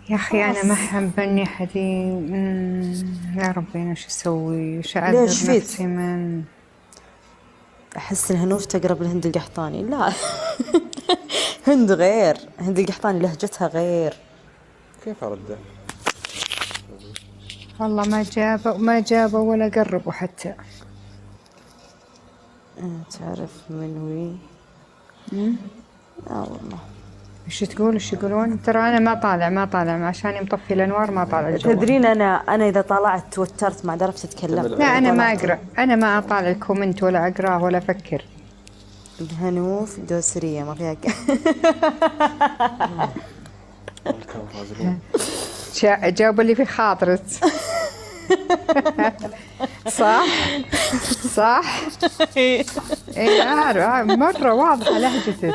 يا أخي أنا ما حبني حديد. يا ربي أنا شو أسوي؟ وش أعذر ليش فيك؟ نفسي من. احس ان هنوف تقرب لهند القحطاني. لا هند غير، هند القحطاني لهجتها غير. كيف أرده؟ والله ما جابوا ولا قربوا حتى. تعرف منوي؟ لا والله. وش تقول؟ وش يقولون؟ ترى أنا ما طالع عشاني مطفي الأنوار، ما طالع الجوال. تدرين انا اذا طلعت توترت ما عرفت اتكلم. لا أنا ما أقرأ، أنا ما أطالع الكومنت ولا أقراه ولا أفكر. هنوف دوسرية ما فيها كانوا فازلين. جاوب اللي في خاطرك. صح صح. ايه عارف، مرة واضحة لهجتك.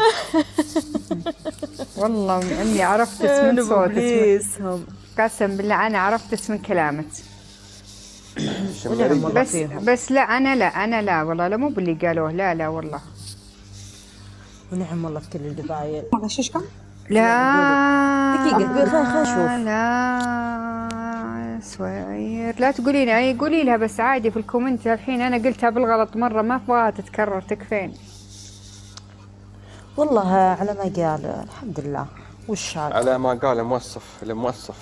والله اني عرفت من صوتك. ابليسهم. قسم بالله انا عرفت من كلامك. ونعم والله بس فيهم. بس لا انا لا والله، لا مو باللي قالوه، لا والله. ونعم والله في كل القبايل. لا دقيقة خلينا نشوف. لا سوير، لا تقولين، اي قولي لها بس عادي في الكومنت. الحين انا قلتها بالغلط مرة، ما ابغاها تتكرر، تكفين. والله على ما قال الحمد لله. وش هذا؟ على ما قال الموصف الموصف.